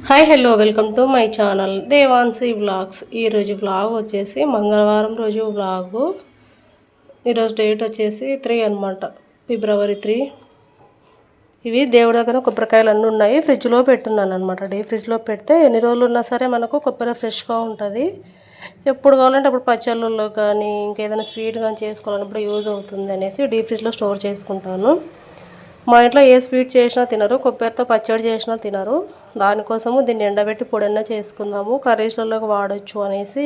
Hi hello welcome to my channel Devansi vlogs. ఈరోజు vlog వచ్చేసి మంగళవారం రోజు వ్లాగు. ఈరోజు డేట్ వచ్చేసి 3 అనమాట, ఫిబ్రవరి 3. ఇవి దేవుడి దగ్గర కొబ్బరికాయలు అన్నీ ఉన్నాయి, ఫ్రిడ్జ్లో పెట్టున్నాను అనమాట. ఫ్రిడ్జ్లో పెడితే ఎన్ని రోజులు ఉన్నా సరే మనకు కొబ్బరి ఫ్రెష్గా ఉంటుంది. ఎప్పుడు కావాలంటే అప్పుడు పచ్చళ్ళల్లో కానీ ఇంకేదైనా స్వీట్ కానీ చేసుకోవాలన్నప్పుడు యూజ్ అవుతుంది అనేసి డీప్ ఫ్రిడ్జ్లో స్టోర్ చేసుకుంటాను. మా ఇంట్లో ఏ స్వీట్ చేసినా తినరు, కొబ్బరితో పచ్చడి చేసినా తినరు. దానికోసము దీన్ని ఎండబెట్టి పొడన్నా చేసుకుందాము, కర్రీస్లలోకి వాడచ్చు అనేసి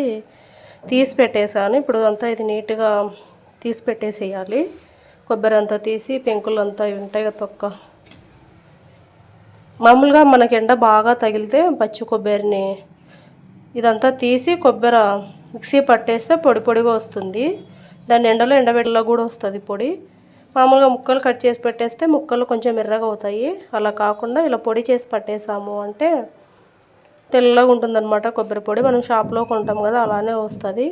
తీసి పెట్టేశాను. ఇప్పుడు అంతా ఇది నీట్గా తీసి పెట్టేసేయాలి. కొబ్బరి అంతా తీసి పెంకులంతా ఉంటాయి కదా తొక్క. మామూలుగా మనకి ఎండ బాగా తగిలితే పచ్చి కొబ్బరిని ఇదంతా తీసి కొబ్బరి మిక్సీ పట్టేస్తే పొడి పొడిగా వస్తుంది. దాన్ని ఎండలో ఎండబెట్టలో కూడా వస్తుంది పొడి. మామూలుగా ముక్కలు కట్ చేసి పెట్టేస్తే ముక్కలు కొంచెం ఎర్రగా అవుతాయి. అలా కాకుండా ఇలా పొడి చేసి పట్టేసాము అంటే తెల్లగా ఉంటుందన్నమాట కొబ్బరి పొడి. మనం షాప్లో కొంటాం కదా, అలానే వస్తుంది.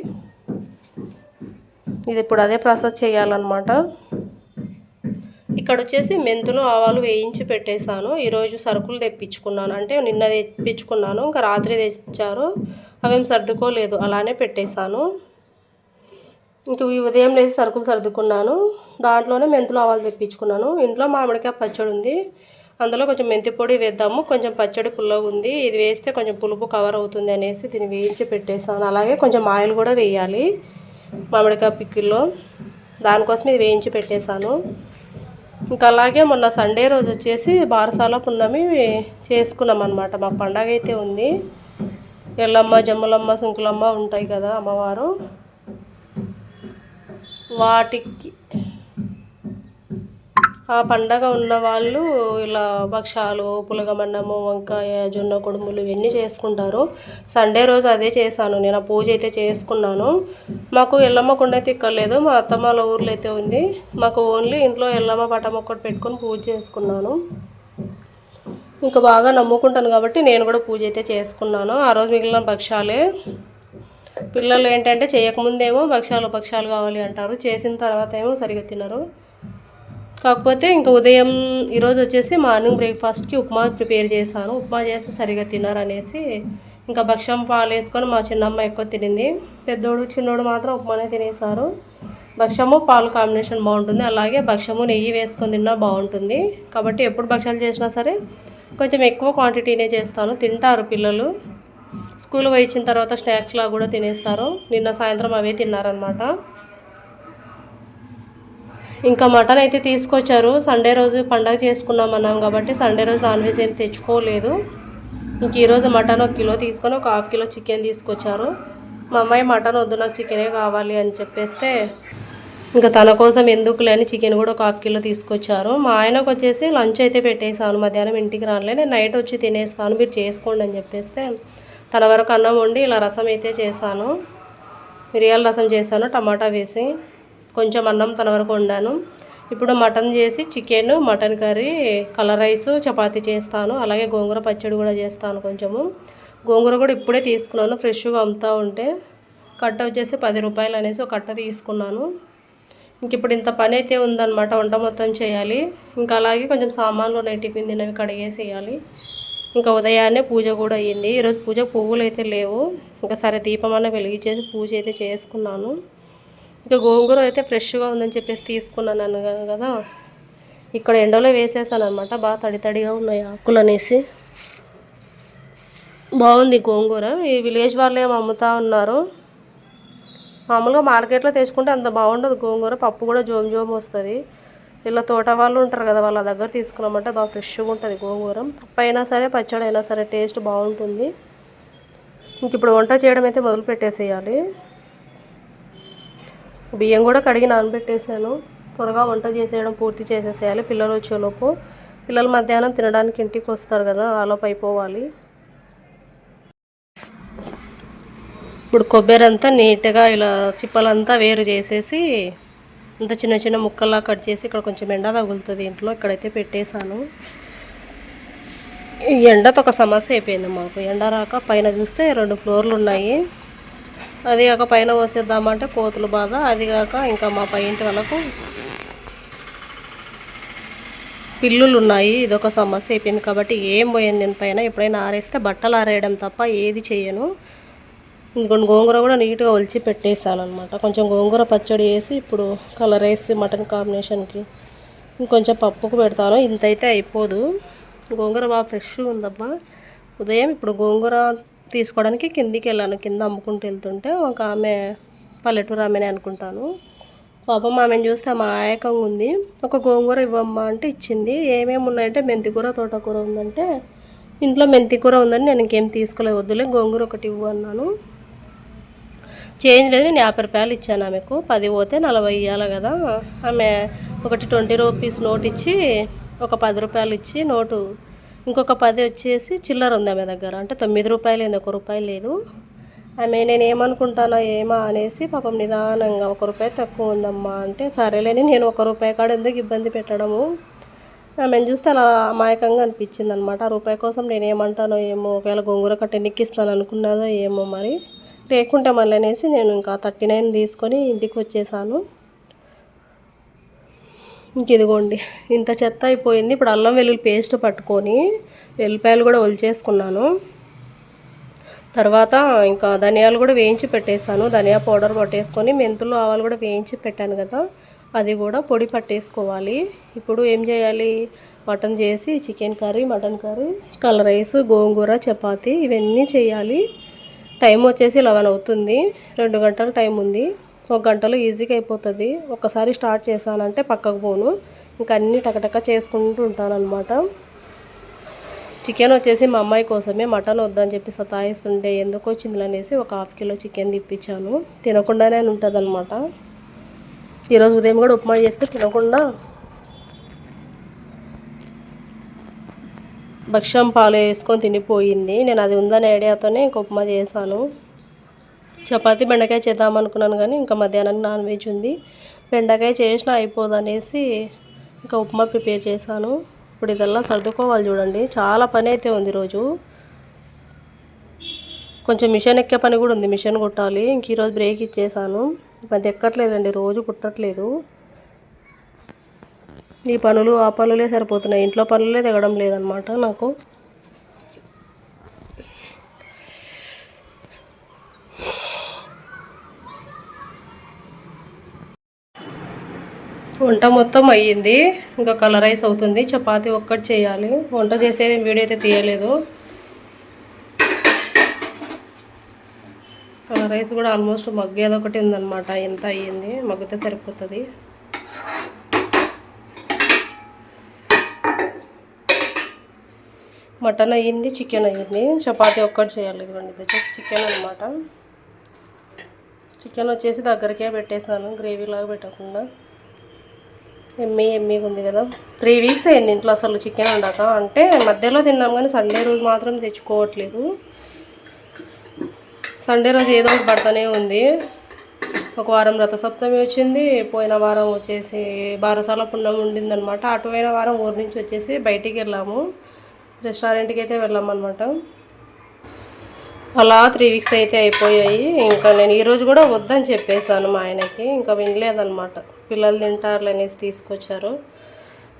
ఇది ఇప్పుడు అదే ప్రాసెస్ చేయాలన్నమాట. ఇక్కడ వచ్చేసి మెంతులు ఆవాలు వేయించి పెట్టేశాను. ఈరోజు సరుకులు తెప్పించుకున్నాను, అంటే నిన్న తెప్పించుకున్నాను, ఇంకా రాత్రి తెచ్చారు. అవేం సర్దుకోలేదు, అలానే పెట్టేశాను. ఇంక ఉదయం లేచి సరుకులు సర్దుకున్నాను. దాంట్లోనే మెంతులు ఆవాలు తెప్పించుకున్నాను. ఇంట్లో మామిడికాయ పచ్చడి ఉంది, అందులో కొంచెం మెంతి పొడి వేద్దాము, కొంచెం పచ్చడి పుల్లగా ఉంది, ఇది వేస్తే కొంచెం పులుపు కవర్ అవుతుంది అనేసి దీన్ని వేయించి పెట్టేశాను. అలాగే కొంచెం ఆయిల్ కూడా వేయాలి మామిడికాయ పిక్కిల్లో, దానికోసం ఇది వేయించి పెట్టేశాను. ఇంకా అలాగే మొన్న సండే రోజు వచ్చేసి బారసాల పున్నమి చేసుకున్నాం అనమాట. మాకు పండగ అయితే ఉంది. ఎల్లమ్మ, జమ్ములమ్మ, సుంకులమ్మ ఉంటాయి కదా అమ్మవారు, వాటికి ఆ పండగ ఉన్న వాళ్ళు ఇలా భక్షాలు, పులగమన్నము, వంకాయ, జొన్న కుడుములు ఇవన్నీ చేసుకుంటారు. సండే రోజు అదే చేశాను నేను. ఆ పూజ అయితే చేసుకున్నాను. మాకు ఎల్లమ్మ కుండ అయితే ఇక్కర్లేదు, మా అత్తమ్మల ఊర్లో అయితే ఉంది. మాకు ఓన్లీ ఇంట్లో ఎల్లమ్మ పటం ఒక్కటి పెట్టుకొని పూజ చేసుకున్నాను. ఇంకా బాగా నమ్ముకుంటాను కాబట్టి నేను కూడా పూజ అయితే చేసుకున్నాను. ఆ రోజు మిగిలిన భక్షాలే. పిల్లలు ఏంటంటే చేయకముందేమో భక్షాలు కావాలి అంటారు, చేసిన తర్వాత ఏమో సరిగ్గా తినరు. కాకపోతే ఇంకా ఉదయం ఈరోజు వచ్చేసి మార్నింగ్ బ్రేక్ఫాస్ట్కి ఉప్మా ప్రిపేర్ చేశాను. ఉప్మా చేస్తే సరిగ్గా తినరు అనేసి ఇంకా భక్షం పాలు వేసుకొని మా చిన్నమ్మ ఎక్కువ తినింది. పెద్దోడు చిన్నోడు మాత్రం ఉప్మానే తినేశారు. భక్షము పాలు కాంబినేషన్ బాగుంటుంది, అలాగే భక్షము నెయ్యి వేసుకొని తిన్నా బాగుంటుంది. కాబట్టి ఎప్పుడు భక్షాలు చేసినా సరే కొంచెం ఎక్కువ క్వాంటిటీనే చేస్తాను, తింటారు పిల్లలు. స్కూల్ పోయి ఇచ్చిన తర్వాత స్నాక్స్లా కూడా తినేస్తారు. నిన్న సాయంత్రం అవే తిన్నారనమాట. ఇంకా మటన్ అయితే తీసుకొచ్చారు. సండే రోజు పండగ చేసుకున్నామన్నాం కాబట్టి సండే రోజు నాన్ వెజ్ ఏం తెచ్చుకోలేదు. ఇంక ఈరోజు మటన్ 1 కిలో తీసుకొని ఒక 1/2 కిలో చికెన్ తీసుకొచ్చారు. మా అమ్మాయి మటన్ వద్దు, నాకు చికెనే కావాలి అని చెప్పేస్తే ఇంకా తన కోసం ఎందుకులే అని చికెన్ కూడా ఒక 1/2 కిలో తీసుకొచ్చారు. మా ఆయనకు వచ్చేసి లంచ్ అయితే పెట్టేశాను. మధ్యాహ్నం ఇంటికి రాలే, నేను నైట్ వచ్చి తినేస్తాను, మీరు చేసుకోండి అని చెప్పేస్తే తన వరకు అన్నం వండి ఇలా రసం అయితే చేశాను. మిరియాల రసం చేశాను టమాటా వేసి, కొంచెం అన్నం తన వరకు వండాను. ఇప్పుడు మటన్ చేసి chicken, mutton curry, colour rice, chapati చేస్తాను. అలాగే గోంగూర పచ్చడి కూడా చేస్తాను. కొంచెము గోంగూర కూడా ఇప్పుడే తీసుకున్నాను, ఫ్రెష్గా అమ్ముతూ ఉంటే. కట్ట వచ్చేసి 10 రూపాయలు అనేసి ఒక కట్ట తీసుకున్నాను. ఇంక ఇప్పుడు ఇంత పని అయితే ఉందన్నమాట, వంట మొత్తం చేయాలి. ఇంకా అలాగే కొంచెం సామాన్లు ఉన్నాయి, టిఫిన్ తినవి కడిగేసేయాలి. ఇంకా ఉదయాన్నే పూజ కూడా అయ్యింది. ఈరోజు పూజకు పువ్వులు అయితే లేవు, ఇంకా సరే దీపం అన్న వెలిగించేసి పూజ అయితే చేసుకున్నాను. ఇంకా గోంగూర అయితే ఫ్రెష్గా ఉందని చెప్పేసి తీసుకున్నాను కదా, ఇక్కడ ఎండలో వేసేసాను అనమాట. బాగా తడిగా ఉన్నాయి ఆకులు అనేసి. బాగుంది గోంగూర. ఈ విలేజ్ వాళ్ళే అమ్ముతూ ఉన్నారు. మామూలుగా మార్కెట్లో తెచ్చుకుంటే అంత బాగుండదు గోంగూర, పప్పు కూడా జోమ్ వస్తుంది. ఇలా తోట వాళ్ళు ఉంటారు కదా, వాళ్ళ దగ్గర తీసుకున్నామంటే బాగా ఫ్రెష్గా ఉంటుంది గోంగూర. పప్పు అయినా సరే పచ్చడి అయినా సరే టేస్ట్ బాగుంటుంది. ఇంక ఇప్పుడు వంట చేయడం అయితే మొదలు పెట్టేసేయాలి. బియ్యం కూడా కడిగి నానబెట్టేసాను. త్వరగా వంట చేసేయడం పూర్తి చేసేసేయాలి పిల్లలు వచ్చేలోపు. పిల్లలు మధ్యాహ్నం తినడానికి ఇంటికి వస్తారు కదా, ఆలోపు అయిపోవాలి. ఇప్పుడు కొబ్బరి అంతా నీట్గా ఇలా చిప్పలంతా వేరు చేసేసి అంత చిన్న చిన్న ముక్కల్లా కట్ చేసి ఇక్కడ కొంచెం ఎండ తగులుతుంది ఇంట్లో, ఇక్కడైతే పెట్టేశాను. ఈ ఎండతో ఒక సమస్య అయిపోయింది మాకు. ఎండ రాక పైన చూస్తే 2 ఫ్లోర్లు ఉన్నాయి, అది కాక పైన పోసేద్దామంటే కోతులు బాధ, అది కాక ఇంకా మా పై ఇంటి వాళ్ళకు పిల్లులు ఉన్నాయి, ఇదొక సమస్య అయిపోయింది కాబట్టి ఏం పోయాను నేను పైన. ఎప్పుడైనా ఆరేస్తే బట్టలు ఆరేయడం తప్ప ఏది చేయను. ఇంకొన్ని గోంగూర కూడా నీట్గా ఒలిచి పెట్టేసాను అనమాట. కొంచెం గోంగూర పచ్చడి వేసి ఇప్పుడు కలర్ వేసి మటన్ కాంబినేషన్కి ఇంకొంచెం పప్పుకు పెడతాను. ఇంతైతే అయిపోదు, గోంగూర బాగా ఫ్రెష్గా ఉందబ్బా. ఉదయం ఇప్పుడు గోంగూర తీసుకోవడానికి కిందికి వెళ్ళాను. కింద అమ్ముకుంటూ వెళ్తుంటే ఒక ఆమె, పల్లెటూరు ఆమెనే అనుకుంటాను, పాపం ఆమెను చూస్తే అమాయకంగా ఉంది. ఒక గోంగూర ఇవ్వమ్మా అంటే ఇచ్చింది. ఏమేమి ఉన్నాయంటే మెంతికూర, తోటకూర ఉందంటే ఇంట్లో మెంతికూర ఉందని నేను ఇంకేం తీసుకోలేదు, వద్దులే గోంగూర ఒకటి ఇవ్వు అన్నాను. చేంజ్ లేదు, నేను 50 రూపాయలు ఇచ్చాను ఆమెకు. 10 పోతే 40 ఇవ్వాలి కదా. ఆమె ఒకటి 20 రూపీస్ నోట్ ఇచ్చి ఒక 10 రూపాయలు ఇచ్చి నోటు, ఇంకొక 10 వచ్చేసి చిల్లర ఉంది ఆమె దగ్గర. అంటే 9 రూపాయలు ఏంది, 1 రూపాయి లేదు. ఆమె నేను ఏమనుకుంటానా ఏమా అనేసి పాపం నిదానంగా 1 రూపాయి తక్కువ ఉందమ్మా అంటే సరేలేని, నేను 1 రూపాయి కాడ ఎందుకు ఇబ్బంది పెట్టడము. ఆమెను చూస్తే అలా అమాయకంగా అనిపించింది అనమాట. ఆ రూపాయి కోసం నేను ఏమంటానో ఏమో, ఒకవేళ గోంగూర కట్ట ఎన్నికిస్తాను అనుకున్నదో ఏమో మరి, లేకుంటే మళ్ళీ అనేసి నేను ఇంకా 39 తీసుకొని ఇంటికి వచ్చేసాను. ఇంక ఇదిగోండి ఇంత చెత్త అయిపోయింది. ఇప్పుడు అల్లం వెల్లుల్లి పేస్ట్ పట్టుకొని వెల్లిపాయలు కూడా ఒలిచేసుకున్నాను. తర్వాత ఇంకా ధనియాలు కూడా వేయించి పెట్టేశాను. ధనియా పౌడర్ పట్టేసుకొని మెంతులు ఆవాలు కూడా వేయించి పెట్టాను కదా, అది కూడా పొడి పట్టేసుకోవాలి. ఇప్పుడు ఏం చేయాలి, మటన్ చేసి chicken curry, mutton curry, colour rice, gongura, chapati ఇవన్నీ చేయాలి. టైం వచ్చేసి 11 అవుతుంది. 2 గంటల టైం ఉంది. 1 గంటలో ఈజీగా అయిపోతుంది. ఒకసారి స్టార్ట్ చేశానంటే పక్కకు పోను, ఇంకా అన్నీ టకటక చేసుకుంటూ ఉంటాను అనమాట. చికెన్ వచ్చేసి మా అమ్మాయి కోసమే, మటన్ వద్దని చెప్పి సతాయిస్తుంటే ఎందుకు వచ్చింది అనేసి ఒక 1/2 కిలో చికెన్ తెప్పించాను. తినకుండానే ఉంటుంది అనమాట. ఈరోజు ఉదయం కూడా ఉప్మా చేస్తే తినకుండా భక్ష్యం పాలు వేసుకొని తినిపోయింది. నేను అది ఉందని ఐడియాతోనే ఇంక ఉప్మా చేశాను. చపాతీ బెండకాయ చేద్దాం అనుకున్నాను కానీ ఇంకా మధ్యాహ్నానికి నాన్ వెజ్ ఉంది. బెండకాయ చేసినా అయిపోదు అనేసి ఇంకా ఉప్మా ప్రిపేర్ చేశాను. ఇప్పుడు ఇదల్లా సర్దుకోవాలి చూడండి, చాలా పని అయితే ఉంది ఈరోజు. కొంచెం మిషన్ ఎక్కే పని కూడా ఉంది, మిషన్ కుట్టాలి. ఇంక ఈరోజు బ్రేక్ ఇచ్చేసాను. మధ్య ఎక్కట్లేదండి, రోజు కుట్టట్లేదు. ఈ పనులు ఆ పనులే సరిపోతున్నాయి, ఇంట్లో పనులే దిగడం లేదనమాట నాకు. వంట మొత్తం అయ్యింది, ఇంకా కలర్ రైస్ అవుతుంది. చపాతీ ఒక్కటి చేయాలి. వంట చేసేది వీడియో అయితే తీయలేదు. కలర్ రైస్ కూడా ఆల్మోస్ట్ మగ్గేదొకటి ఉందన్నమాట. ఎంత అయ్యింది, మగ్గితే సరిపోతుంది. మటన్ అయ్యింది, చికెన్ అయ్యింది. చపాతీ ఒక్కటి చేయాలి. ఇదిగోండి, ఇది వచ్చేసి చికెన్ అనమాట. చికెన్ వచ్చేసి దగ్గరికే పెట్టేశాను, గ్రేవీలాగా పెట్టకుండా. ఎమ్మీగా ఉంది కదా. 3 వీక్స్ అయింది ఇంట్లో అసలు చికెన్ వండాక. అంటే మధ్యలో తిన్నాం కానీ సండే రోజు మాత్రం తెచ్చుకోవట్లేదు. సండే రోజు ఏదో ఒకటి పడుతూనే ఉంది. ఒక వారం రథసప్తమి వచ్చింది, పోయిన వారం వచ్చేసి బారసాల పున్నం ఉండిందనమాట. అటువైన వారం ఊరి నుంచి వచ్చేసి బయటికి వెళ్ళాము, రెస్టారెంట్కి అయితే వెళ్ళామన్నమాట. అలా 3 వీక్స్ అయితే అయిపోయాయి. ఇంకా నేను ఈరోజు కూడా వద్దని చెప్పేశాను మా ఆయనకి, ఇంకా వినలేదన్నమాట. పిల్లలు తింటారు అనేసి తీసుకొచ్చారు.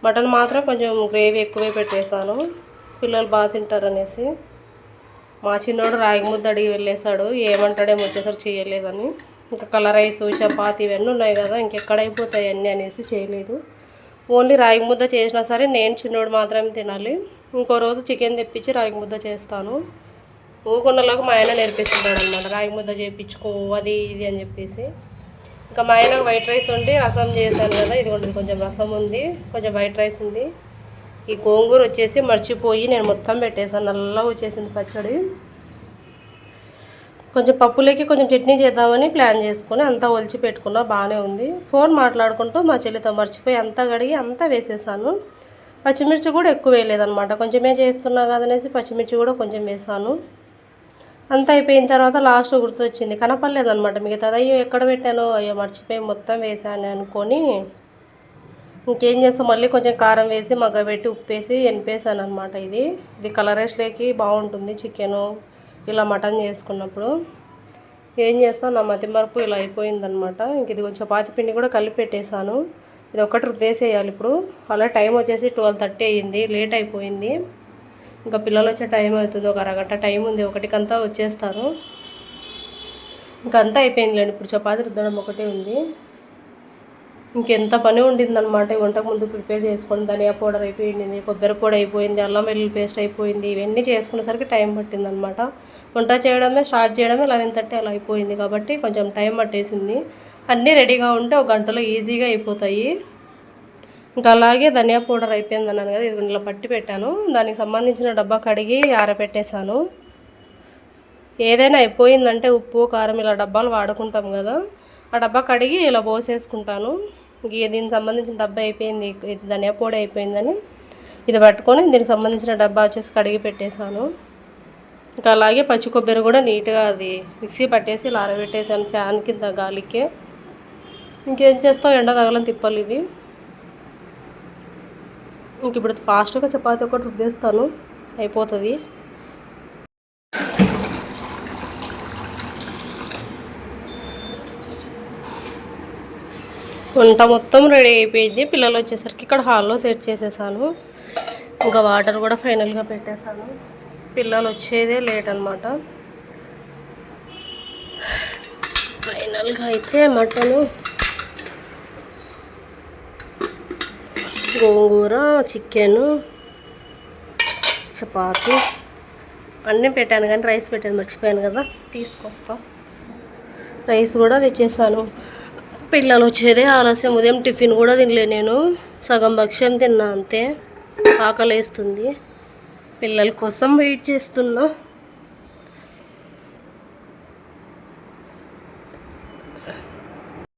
మటన్ మాత్రం కొంచెం గ్రేవీ ఎక్కువే పెట్టేశాను, పిల్లలు బాగా తింటారు అనేసి. మా చిన్నోడు రాగి ముద్ద అడిగి వెళ్ళేశాడు, ఏమంటాడేమో వచ్చేసరికి చేయలేదని. ఇంకా కలర్ రైస్, చపాతీ ఇవన్నీ ఉన్నాయి కదా, ఇంకెక్కడైపోతాయి అన్నీ అనేసి చేయలేదు. ఓన్లీ రాగి ముద్ద చేసినా సరే నేను చిన్నోడు మాత్రమే తినాలి. ఇంకో రోజు చికెన్ తెప్పించి రాగి ముద్ద చేస్తాను. ఊకొండలోకి మా ఆయన నేర్పిస్తున్నాడు అనమాట, రాగి ముద్ద చేయించుకో అది ఇది అని చెప్పేసి. ఇంకా మా ఆయన వైట్ రైస్ ఉండి రసం చేశాను కదా, ఇదిగోండి కొంచెం రసం ఉంది, కొంచెం వైట్ రైస్ ఉంది. ఈ గోంగూర వచ్చేసి మర్చిపోయి నేను మొత్తం పెట్టేసాను, నల్లగా వచ్చేసింది పచ్చడి. కొంచెం పప్పులోకి కొంచెం చట్నీ చేద్దామని ప్లాన్ చేసుకుని అంతా ఒలిచి పెట్టుకున్నా, బాగానే ఉంది. ఫోన్ మాట్లాడుకుంటూ మా చెల్లితో మర్చిపోయి అంతా కడిగి అంతా వేసేసాను. పచ్చిమిర్చి కూడా ఎక్కువ వేయలేదన్నమాట, కొంచెమే చేస్తున్నా కదనేసి పచ్చిమిర్చి కూడా కొంచెం వేసాను. అంతా అయిపోయిన తర్వాత లాస్ట్ గుర్తొచ్చింది, కనపడలేదన్నమాట మిగతాది. అయ్యో ఎక్కడ పెట్టానో, అయ్యో మర్చిపోయి మొత్తం వేసాను అనుకొని ఇంకేం చేస్తాం, మళ్ళీ కొంచెం కారం వేసి మగ్గబెట్టి ఉప్పేసి ఎనిపేసాను అనమాట. ఇది కలర్ రైస్లోకి బాగుంటుంది చికెను, ఇలా మటన్ చేసుకున్నప్పుడు. ఏం చేస్తాం, నా మతిమరుపు ఇలా అయిపోయిందనమాట. ఇంక ఇది కొంచెం చపాతీ పిండి కూడా కలిపి పెట్టేశాను. ఇది ఒకటి రుద్దేసేయాలి ఇప్పుడు. అలా టైం వచ్చేసి 12:30 అయ్యింది, లేట్ అయిపోయింది. ఇంకా పిల్లలు వచ్చే టైం అవుతుంది, ఒక అరగంట టైం ఉంది, 1కంతా వచ్చేస్తారు. ఇంకా అంతా అయిపోయిందిలేండి. ఇప్పుడు చపాతీ రుద్దడం ఒకటే ఉంది. ఇంకెంత పని ఉండిందనమాట. వంటకు ముందు ప్రిపేర్ చేసుకొని ధనియా పౌడర్ అయిపోయింది, కొబ్బరి పొడి అయిపోయింది, అల్లం వెల్లుల్లి పేస్ట్ అయిపోయింది. ఇవన్నీ చేసుకునేసరికి టైం పట్టిందనమాట. వంట చేయడమే స్టార్ట్ చేయడమే 11:30 అలా అయిపోయింది. కాబట్టి కొంచెం టైం పట్టేసింది. అన్నీ రెడీగా ఉంటే ఒక గంటలో ఈజీగా అయిపోతాయి. ఇంకా అలాగే ధనియా పౌడర్ అయిపోయింది అన్నాను కదా, ఇది ఇలా పట్టి పెట్టాను. దానికి సంబంధించిన డబ్బా కడిగి ఆరబెట్టేశాను. ఏదైనా అయిపోయిందంటే ఉప్పు కారం ఇలా డబ్బాలు వాడుకుంటాం కదా, ఆ డబ్బా కడిగి ఇలా పోసేసుకుంటాను. దీనికి సంబంధించిన డబ్బా అయిపోయింది, ఇది ధనియా పొడి అయిపోయిందని ఇది పట్టుకొని దీనికి సంబంధించిన డబ్బా వచ్చేసి కడిగి పెట్టేశాను. ఇంకా అలాగే పచ్చి కొబ్బరి కూడా నీట్గా అది మిక్సీ పట్టేసి ఇలా ఆరబెట్టేసాను ఫ్యాన్ కింద గాలికే. ఇంకేం చేస్తావు, ఎండ తగలని తిప్పాలి ఇవి. ఇంక ఇప్పుడు ఫాస్ట్గా చపాతీ ఒకటి రుద్దేస్తాను, అయిపోతుంది. వంట మొత్తం రెడీ అయిపోయింది. పిల్లలు వచ్చేసరికి ఇక్కడ హాల్లో సెట్ చేసేసాను. ఇంకా వాటర్ కూడా ఫైనల్గా పెట్టేశాను. పిల్లలు వచ్చేదే లేట్ అనమాట. ఫైనల్గా అయితే మటను, గోంగూర, చికెను, చపాతీ అన్నీ పెట్టాను. కానీ రైస్ పెట్టాను మర్చిపోయాను కదా, తీసుకొస్తా. రైస్ కూడా తెచ్చేసాను. పిల్లలు వచ్చేదే ఆలస్యం. ఉదయం టిఫిన్ కూడా తినలే నేను, సగం భక్ష్యం తిన్నా అంతే. ఆకలేస్తుంది. పిల్లల కోసం వెయిట్ చేస్తున్నా.